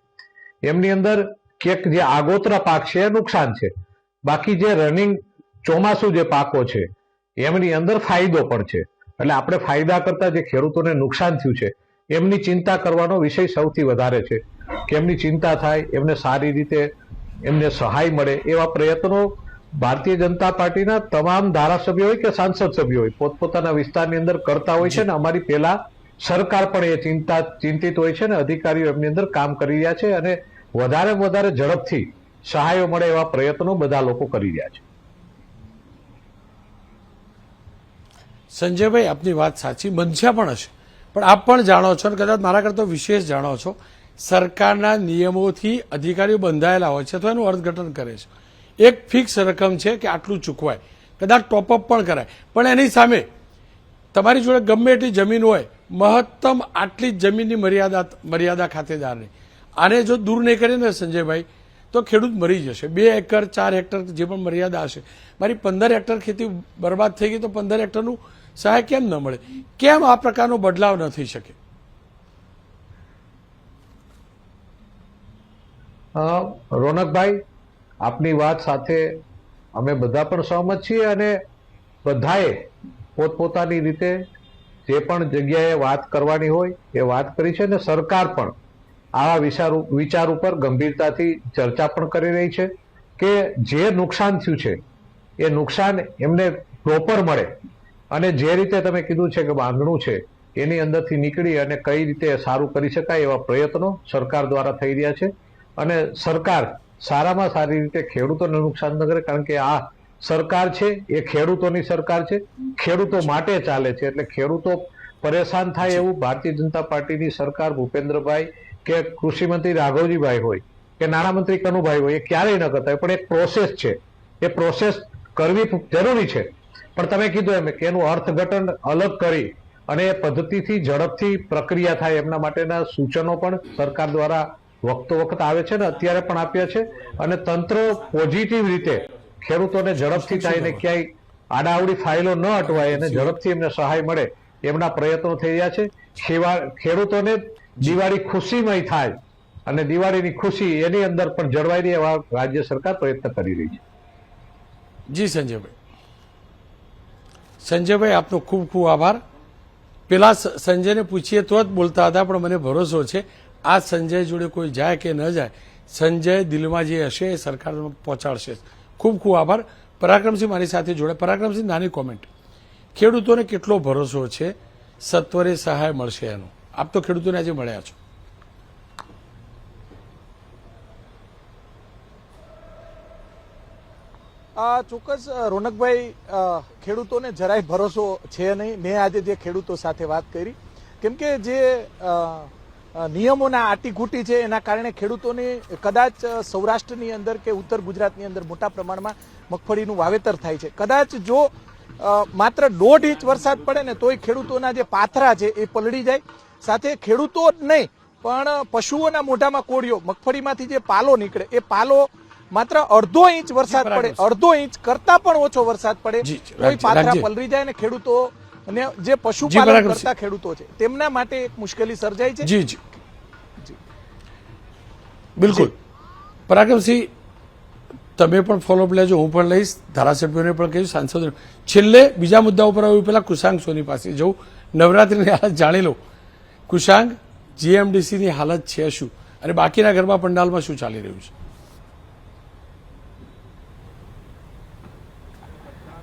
એમની અંદર ક્યાંક જે આગોતરા પાક છે એ નુકસાન છે, બાકી જે રનિંગ ચોમાસું જે પાકો છે એમની અંદર ફાયદો પણ છે. એટલે આપણે ફાયદા કરતા જે ખેડૂતોને નુકસાન થયું છે એમની ચિંતા કરવાનો વિષય સૌથી વધારે છે કે એમની ચિંતા થાય, એમને સારી રીતે એમને સહાય મળે એવા પ્રયત્નો ભારતીય જનતા પાર્ટીના તમામ ધારાસભ્યો હોય કે સાંસદ સભ્યો હોય પોતપોતાના વિસ્તારની અંદર કરતા હોય છે. ને અમારી પહેલા સરકાર પણ એ ચિંતિત હોય છે ને અધિકારીઓ એમની અંદર કામ કરી રહ્યા છે અને વધારે વધારે ઝડપથી સહાયો મળે એવા પ્રયત્નો બધા લોકો કરી રહ્યા છે. સંજયભાઈ, આપની વાત સાચી, મંચ્યા પણ હશે, પણ આપ પણ જાણો છો અને કદાચ મારા કરતા વિશેષ જાણો છો, સરકારના નિયમોથી અધિકારીઓ બંધાયેલા હોય છે તો એનું અર્થઘટન કરે છે. એક ફિક્સ રકમ છે કે આટલું ચૂકવાય, કદાચ ટોપઅપ પણ કરાય, પણ એની સામે તમારી જોડે ગમે એટલી જમીન હોય, મહત્તમ આટલી જ જમીનની મર્યાદા ખાતેદારની. આને જો દૂર નહીં કરીએ ને સંજયભાઈ તો ખેડૂત મરી જશે. 2 એકર 4 હેક્ટર જે પણ મર્યાદા હશે, મારી 15 હેક્ટર ખેતી બરબાદ થઈ ગઈ તો 15 હેક્ટરનું સહાય કેમ ન મળે? કેમ આ પ્રકારનો બદલાવ ન થઈ શકે? રોનકભાઈ, આપની વાત સાથે અમે બધા પણ સહમત છીએ અને બધાએ પોતપોતાની રીતે જે પણ જગ્યાએ વાત કરવાની હોય એ વાત કરી છે અને સરકાર પણ આવા વિચાર ઉપર ગંભીરતાથી ચર્ચા પણ કરી રહી છે કે જે નુકસાન થયું છે એ નુકસાન એમને પ્રોપર મળે અને જે રીતે તમે કીધું છે કે બાંધણું છે એની અંદરથી નીકળી અને કઈ રીતે સારું કરી શકાય એવા પ્રયત્નો સરકાર દ્વારા થઈ રહ્યા છે. અને સરકાર સારામાં સારી રીતે ખેડૂતોને નુકસાન ન કરે, કારણ કે આ સરકાર છે એ ખેડૂતોની સરકાર છે, ખેડૂતો માટે ચાલે છે. એટલે ખેડૂતો પરેશાન થાય એવું ભારતીય જનતા પાર્ટીની સરકાર, ભૂપેન્દ્રભાઈ કે કૃષિ મંત્રી રાઘવજીભાઈ હોય કે નાણામંત્રી કનુભાઈ હોય, એ ક્યારેય ન કરતા હોય. પણ એક પ્રોસેસ છે, એ પ્રોસેસ કરવી જરૂરી છે. પણ તમે કીધું એમ કે એનું અર્થઘટન અલગ કરી અને એ પદ્ધતિથી ઝડપથી પ્રક્રિયા થાય એમના માટેના સૂચનો પણ સરકાર દ્વારા વખતો વખત આવે છે ને અત્યારે પણ આપ્યા છે. અને તંત્ર પોઝિટિવ રીતે ખેડૂતોને ઝડપથી થાય ને ક્યાંય આડાવડી ફાઇલો ન અટવાય અને ઝડપથી એમને સહાય મળે એમના પ્રયત્નો થઈ રહ્યા છે. ખેડૂતોને દિવાળી ખુશીમય થાય અને દિવાળીની ખુશી એની અંદર પણ જળવાઈ રહે એવા રાજ્ય સરકાર પ્રયત્ન કરી રહી છે. જી સંજયભાઈ. સંજયભાઈ આપનો ખૂબ ખૂબ આભાર. પેલા સંજયને પૂછીએ તો જ બોલતા હતા, પણ મને ભરોસો છે આ સંજય જોડે કોઈ જાય કે ન જાય, સંજય દિલમાં જે હશે એ સરકાર પહોંચાડશે. ખૂબ ખૂબ આભાર. પરાક્રમસિંહ મારી સાથે જોડે. પરાક્રમસિંહ, નાની કોમેન્ટ. ખેડૂતોને કેટલો ભરોસો છે સત્વરે સહાય મળશે એનો? આપ તો ખેડૂતોને આજે મળ્યા છો. ચોક્કસ રોનકભાઈ, ખેડૂતોને જરાય ભરોસો છે નહીં. મેં આજે જે ખેડૂતો સાથે વાત કરી, કેમ કે જે નિયમોના આટીઘૂટી છે એના કારણે ખેડૂતોની કદાચ સૌરાષ્ટ્રની અંદર કે ઉત્તર ગુજરાતની અંદર મોટા પ્રમાણમાં મગફળીનું વાવેતર થાય છે. કદાચ જો માત્ર 1.5 ઇંચ વરસાદ પડે ને તોય ખેડૂતોના જે પાથરા છે એ પલળી જાય. સાથે ખેડૂતો જ નહીં પણ પશુઓના મોઢામાં કોળિયો, મગફળીમાંથી જે પાલો નીકળે એ પાલો માત્ર 1/2 ઇંચ વરસાદ પડે, 1/2 ઇંચ કરતા પણ ઓછો વરસાદ પડે તોય પાથરા પલળી જાય ને ખેડૂતો અને જે પશુપાલન કરતા ખેડૂતો છે તેમના માટે એક મુશ્કેલી સર્જાય છે. જી જી બિલકુલ. પરાક્રમસિંહ, તમે પણ ફોલોઅપ લેજો, હું પણ લઈશ, ધારાસભ્યોને પણ કહીશ, સાંસદોને. છેલ્લે બીજા મુદ્દા ઉપર આવ્યું, પેલા કુશાંગ સોની પાસે જવું, નવરાત્રીની હાલત જાણી લો. કુશાંગ, જીએમડીસીની હાલત છે શું, અને બાકીના ગરબા પંડાલમાં શું ચાલી રહ્યું છે?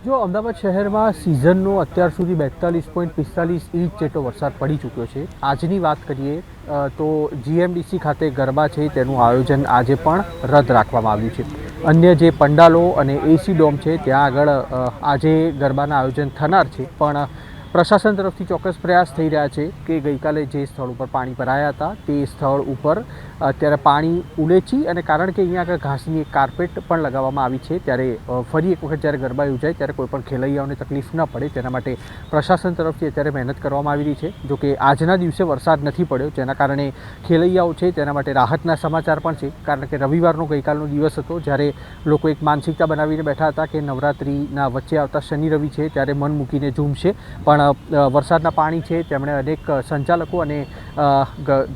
જો અમદાવાદ શહેરમાં સિઝનનો અત્યાર સુધી 42.45 ઇંચ જેટલો વરસાદ પડી ચૂક્યો છે. આજની વાત કરીએ તો જીએમડીસી ખાતે ગરબા છે તેનું આયોજન આજે પણ રદ રાખવામાં આવ્યું છે. અન્ય જે પંડાલો અને એસી ડોમ છે ત્યાં આગળ આજે ગરબાના આયોજન થનાર છે, પણ પ્રશાસન તરફથી ચોક્કસ પ્રયાસ થઈ રહ્યા છે કે ગઈકાલે જે સ્થળ ઉપર પાણી ભરાયા હતા તે સ્થળ ઉપર અત્યારે પાણી ઉલેચી, અને કારણ કે અહીંયા આગળ ઘાસની એક કાર્પેટ પણ લગાવવામાં આવી છે, ત્યારે ફરી એક વખત જ્યારે ગરબા યોજાય ત્યારે કોઈ પણ ખેલૈયાઓને તકલીફ ન પડે તેના માટે પ્રશાસન તરફથી અત્યારે મહેનત કરવામાં આવી રહી છે. જોકે આજના દિવસે વરસાદ નથી પડ્યો, જેના કારણે ખેલૈયાઓ છે તેના માટે રાહતના સમાચાર પણ છે, કારણ કે રવિવારનો ગઈકાલનો દિવસ હતો જ્યારે લોકો એક માનસિકતા બનાવીને બેઠા હતા કે નવરાત્રિના વચ્ચે આવતા શનિ રવિ છે ત્યારે મન મૂકીને ઝૂમશે, પણ વરસાદના પાણી છે તેમણે અનેક સંચાલકો અને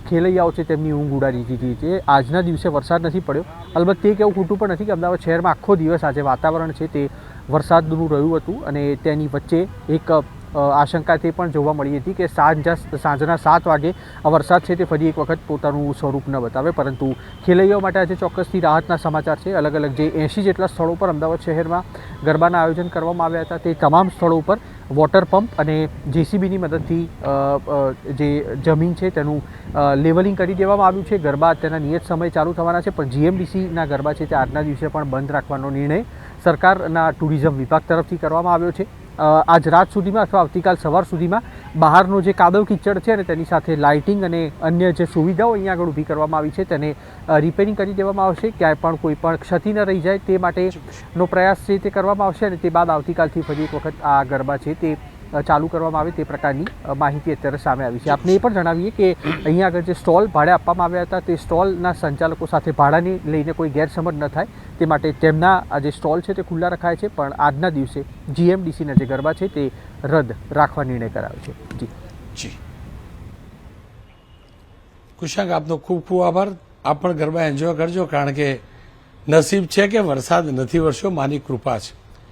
ખેલૈયાઓ છે તેમની ઊંઘ ઉડાડી દીધી છે. આજના દિવસે વરસાદ નથી પડ્યો. અલબત્ત તે કહેવું ખોટું પણ નથી કે અમદાવાદ શહેરમાં આખો દિવસ આજે વાતાવરણ છે તે વરસાદનું રહ્યું હતું, અને તેની વચ્ચે એક આશંકા તે પણ જોવા મળી હતી કે સાંજના 7 વાગે આ વરસાદ છે તે ફરી એક વખત પોતાનું સ્વરૂપ ન બતાવે, પરંતુ ખેલૈયાઓ માટે આજે ચોક્કસથી રાહતના સમાચાર છે. અલગ અલગ જે 80 જેટલા સ્થળો પર અમદાવાદ શહેરમાં ગરબાના આયોજન કરવામાં આવ્યા હતા તે તમામ સ્થળો ઉપર વોટર પંપ અને જેસીબીની મદદથી જે જમીન છે તેનું લેવલિંગ કરી દેવામાં આવ્યું છે. ગરબા તેના નિયત સમય ચાલુ થવાના છે, પણ જીએમડીસીના ગરબા છે તે આજના દિવસે પણ બંધ રાખવાનો નિર્ણય સરકારના ટુરિઝમ વિભાગ તરફથી કરવામાં આવ્યો છે. આજ રાત સુધીમાં અથવા આવતીકાલ સવાર સુધીમાં બહારનો જે કાદવ કિચડ છે અને તેની સાથે લાઇટિંગ અને અન્ય જે સુવિધાઓ અહીંયા આગળ ઊભી કરવામાં આવી છે તેને રિપેરિંગ કરી દેવામાં આવશે. ક્યાંય પણ કોઈ પણ ક્ષતિ ન રહી જાય તે માટેનો પ્રયાસ છે તે કરવામાં આવશે, અને તે બાદ આવતીકાલથી ફરી એક વખત આ ગરબા છે તે ચાલુ કરવામાં આવે તે પ્રકારની માહિતી અત્યારે સામે આવી છે. આપને એ પણ જણાવીએ કે અહીંયા આગળ જે સ્ટોલ ભાડે આપવામાં આવ્યા હતા તે સ્ટોલના સંચાલકો સાથે ભાડાને લઈને કોઈ ગેરસમજ ન થાય તે માટે તેમના આ જે સ્ટોલ છે તે ખુલ્લા રખાય છે, પણ આજના દિવસે જીએમડીસીના જે ગરબા છે તે રદ રાખવા નિર્ણય કરાયો છે. જી જી કુશાંક, આપનો ખૂબ ખૂબ આભાર. આપ પણ ગરબા એન્જોય કરજો, કારણ કે નસીબ છે કે વરસાદ નથી વરસ્યો, માની કૃપા છે.